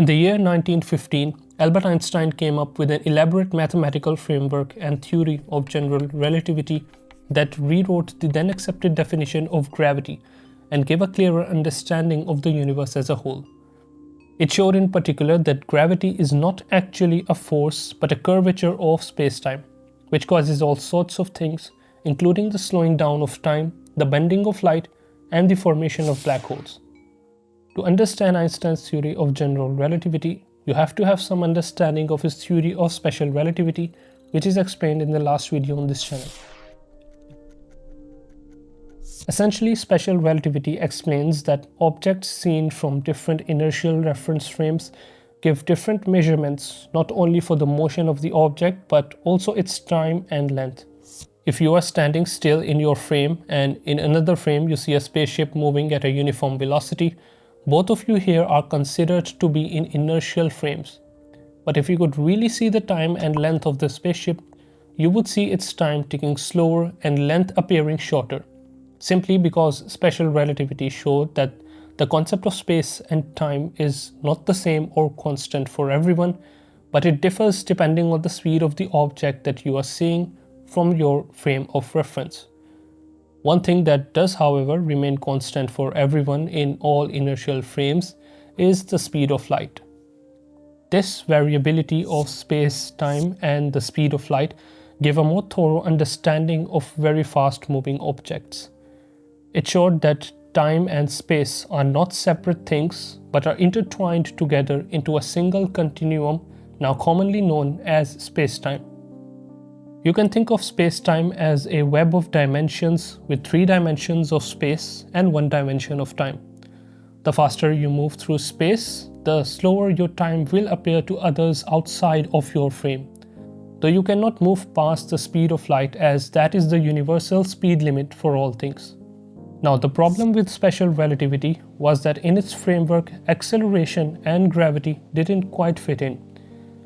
In the year 1915, Albert Einstein came up with an elaborate mathematical framework and theory of general relativity that rewrote the then accepted definition of gravity and gave a clearer understanding of the universe as a whole. It showed in particular that gravity is not actually a force but a curvature of space-time, which causes all sorts of things, including the slowing down of time, the bending of light, and the formation of black holes. To understand Einstein's theory of general relativity, you have to have some understanding of his theory of special relativity, which is explained in the last video on this channel. Essentially, special relativity explains that objects seen from different inertial reference frames give different measurements not only for the motion of the object but also its time and length. If you are standing still in your frame and in another frame you see a spaceship moving at a uniform velocity, both of you here are considered to be in inertial frames. But if you could really see the time and length of the spaceship, you would see its time ticking slower and length appearing shorter, simply because special relativity showed that the concept of space and time is not the same or constant for everyone, but it differs depending on the speed of the object that you are seeing from your frame of reference. One thing that does, however, remain constant for everyone in all inertial frames is the speed of light. This variability of space-time and the speed of light give a more thorough understanding of very fast-moving objects. It showed that time and space are not separate things but are intertwined together into a single continuum now commonly known as space-time. You can think of space-time as a web of dimensions with 3 dimensions of space and 1 dimension of time. The faster you move through space, the slower your time will appear to others outside of your frame, though you cannot move past the speed of light as that is the universal speed limit for all things. Now, the problem with special relativity was that in its framework, acceleration and gravity didn't quite fit in.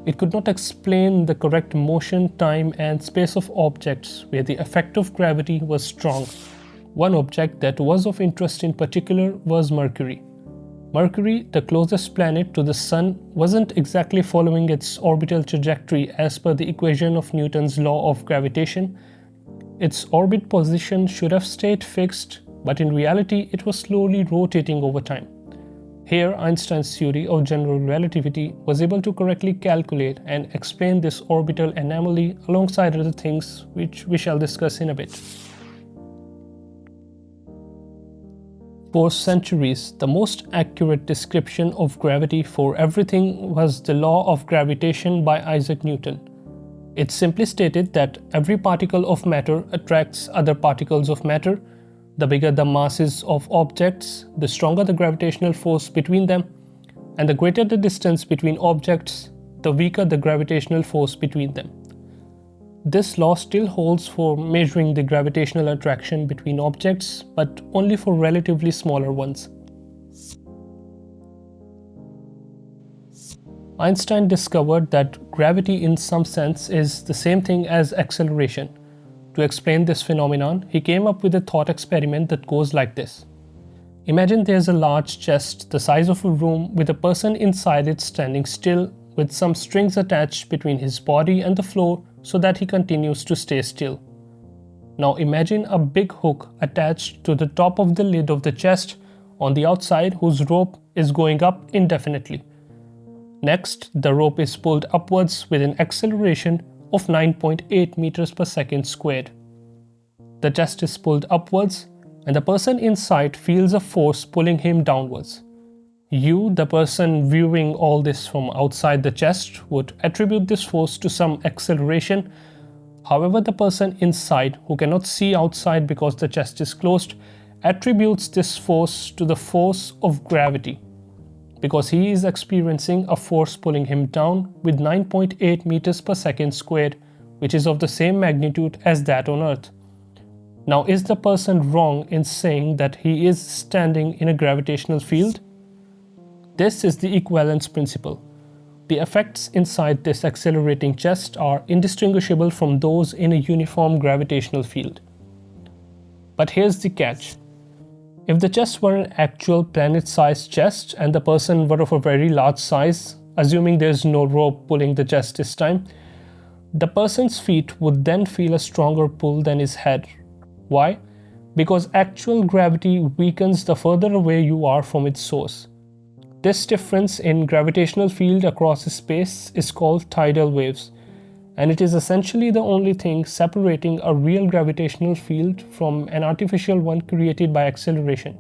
It could not explain the correct motion, time, and space of objects where the effect of gravity was strong. One object that was of interest in particular was Mercury. Mercury, the closest planet to the Sun, wasn't exactly following its orbital trajectory as per the equation of Newton's law of gravitation. Its orbit position should have stayed fixed, but in reality it was slowly rotating over time. Here, Einstein's theory of general relativity was able to correctly calculate and explain this orbital anomaly alongside other things which we shall discuss in a bit. For centuries, the most accurate description of gravity for everything was the law of gravitation by Isaac Newton. It simply stated that every particle of matter attracts other particles of matter. The bigger the masses of objects, the stronger the gravitational force between them, and the greater the distance between objects, the weaker the gravitational force between them. This law still holds for measuring the gravitational attraction between objects, but only for relatively smaller ones. Einstein discovered that gravity in some sense is the same thing as acceleration. To explain this phenomenon, he came up with a thought experiment that goes like this. Imagine there's a large chest the size of a room with a person inside it standing still with some strings attached between his body and the floor so that he continues to stay still. Now imagine a big hook attached to the top of the lid of the chest on the outside whose rope is going up indefinitely. Next, the rope is pulled upwards with an acceleration of 9.8 meters per second squared. The chest is pulled upwards and the person inside feels a force pulling him downwards. You, the person viewing all this from outside the chest, would attribute this force to some acceleration. However, the person inside, who cannot see outside because the chest is closed, attributes this force to the force of gravity, because he is experiencing a force pulling him down with 9.8 meters per second squared, which is of the same magnitude as that on Earth. Now, is the person wrong in saying that he is standing in a gravitational field? This is the equivalence principle. The effects inside this accelerating chest are indistinguishable from those in a uniform gravitational field. But here's the catch. If the chest were an actual planet-sized chest and the person were of a very large size, assuming there's no rope pulling the chest this time, the person's feet would then feel a stronger pull than his head. Why? Because actual gravity weakens the further away you are from its source. This difference in gravitational field across space is called tidal waves, and it is essentially the only thing separating a real gravitational field from an artificial one created by acceleration.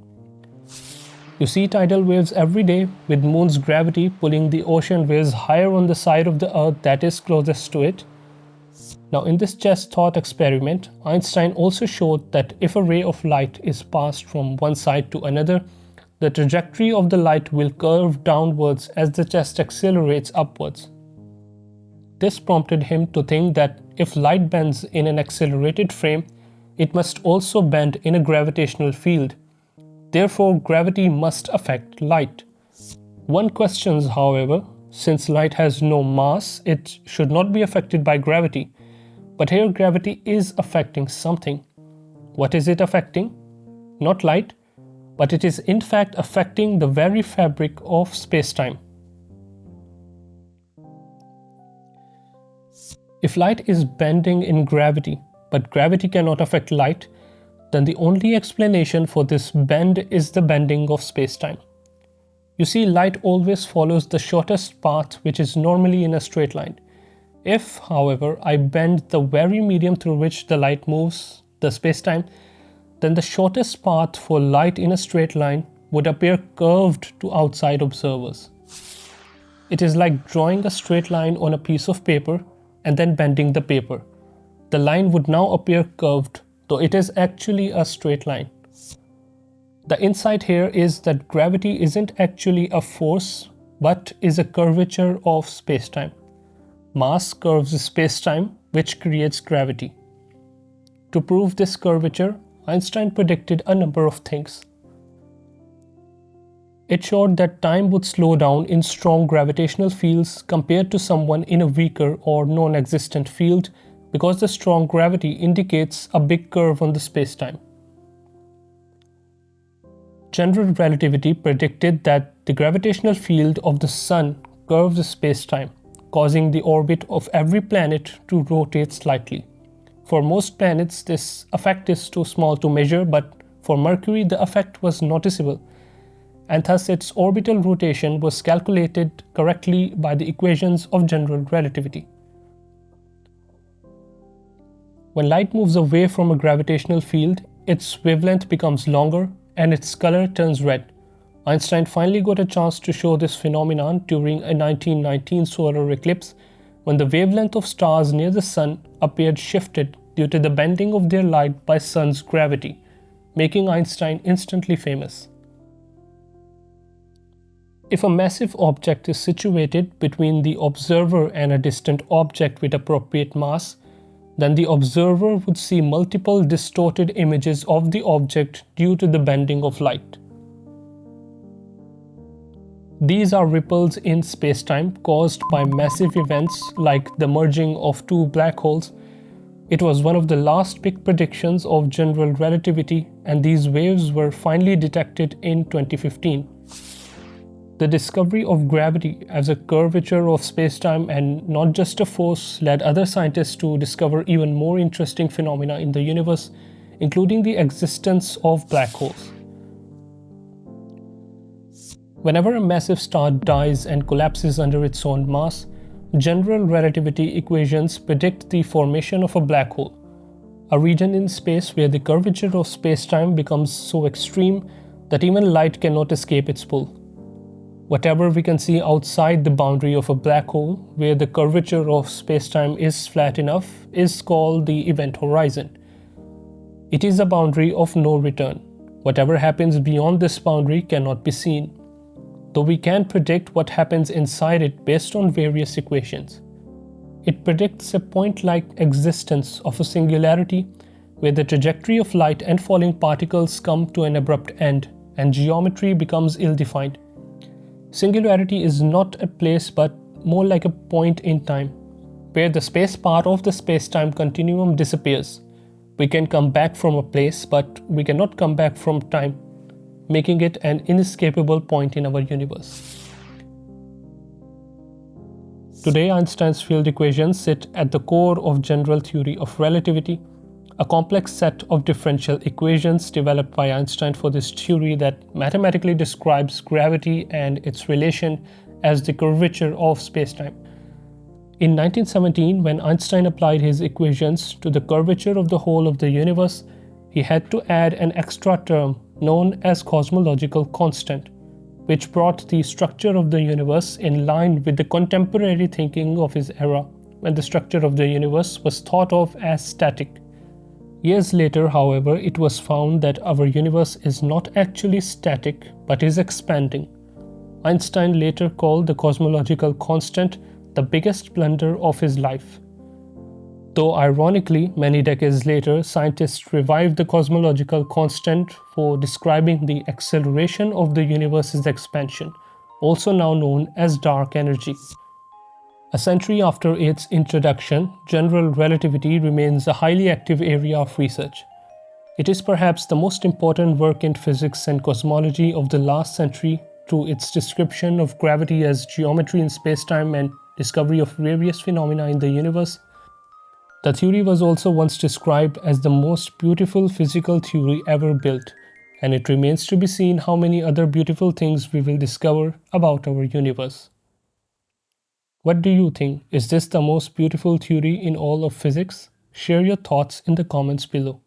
You see tidal waves every day, with Moon's gravity pulling the ocean waves higher on the side of the Earth that is closest to it. Now, in this chest thought experiment, Einstein also showed that if a ray of light is passed from one side to another, the trajectory of the light will curve downwards as the chest accelerates upwards. This prompted him to think that if light bends in an accelerated frame, it must also bend in a gravitational field. Therefore, gravity must affect light. One questions, however, since light has no mass, it should not be affected by gravity. But here gravity is affecting something. What is it affecting? Not light, but it is in fact affecting the very fabric of space-time. If light is bending in gravity, but gravity cannot affect light, then the only explanation for this bend is the bending of space-time. You see, light always follows the shortest path, which is normally in a straight line. If, however, I bend the very medium through which the light moves, the space-time, then the shortest path for light in a straight line would appear curved to outside observers. It is like drawing a straight line on a piece of paper and then bending the paper. The line would now appear curved, though it is actually a straight line. The insight here is that gravity isn't actually a force, but is a curvature of space-time. Mass curves space-time, which creates gravity. To prove this curvature, Einstein predicted a number of things. It showed that time would slow down in strong gravitational fields compared to someone in a weaker or non-existent field, because the strong gravity indicates a big curve on the space-time. General relativity predicted that the gravitational field of the Sun curves space-time, causing the orbit of every planet to rotate slightly. For most planets, this effect is too small to measure, but for Mercury the effect was noticeable, and thus its orbital rotation was calculated correctly by the equations of general relativity. When light moves away from a gravitational field, its wavelength becomes longer and its color turns red. Einstein finally got a chance to show this phenomenon during a 1919 solar eclipse, when the wavelength of stars near the Sun appeared shifted due to the bending of their light by Sun's gravity, making Einstein instantly famous. If a massive object is situated between the observer and a distant object with appropriate mass, then the observer would see multiple distorted images of the object due to the bending of light. These are ripples in space-time caused by massive events like the merging of two black holes. It was one of the last big predictions of general relativity, and these waves were finally detected in 2015. The discovery of gravity as a curvature of space-time and not just a force led other scientists to discover even more interesting phenomena in the universe, including the existence of black holes. Whenever a massive star dies and collapses under its own mass, general relativity equations predict the formation of a black hole, a region in space where the curvature of space-time becomes so extreme that even light cannot escape its pull. Whatever we can see outside the boundary of a black hole, where the curvature of space-time is flat enough, is called the event horizon. It is a boundary of no return. Whatever happens beyond this boundary cannot be seen, though we can predict what happens inside it based on various equations. It predicts a point-like existence of a singularity where the trajectory of light and falling particles come to an abrupt end and geometry becomes ill-defined. Singularity is not a place but more like a point in time, where the space part of the space-time continuum disappears. We can come back from a place, but we cannot come back from time. making it an inescapable point in our universe. Today, Einstein's field equations sit at the core of general theory of relativity, a complex set of differential equations developed by Einstein for this theory that mathematically describes gravity and its relation as the curvature of spacetime. In 1917, when Einstein applied his equations to the curvature of the whole of the universe, he had to add an extra term known as cosmological constant, which brought the structure of the universe in line with the contemporary thinking of his era, when the structure of the universe was thought of as static. Years later, however, it was found that our universe is not actually static but is expanding. Einstein later called the cosmological constant the biggest blunder of his life. Though ironically, many decades later, scientists revived the cosmological constant for describing the acceleration of the universe's expansion, also now known as dark energy. A century after its introduction, general relativity remains a highly active area of research. It is perhaps the most important work in physics and cosmology of the last century through its description of gravity as geometry in spacetime and discovery of various phenomena in the universe. The theory was also once described as the most beautiful physical theory ever built, and it remains to be seen how many other beautiful things we will discover about our universe. What do you think? Is this the most beautiful theory in all of physics? Share your thoughts in the comments below.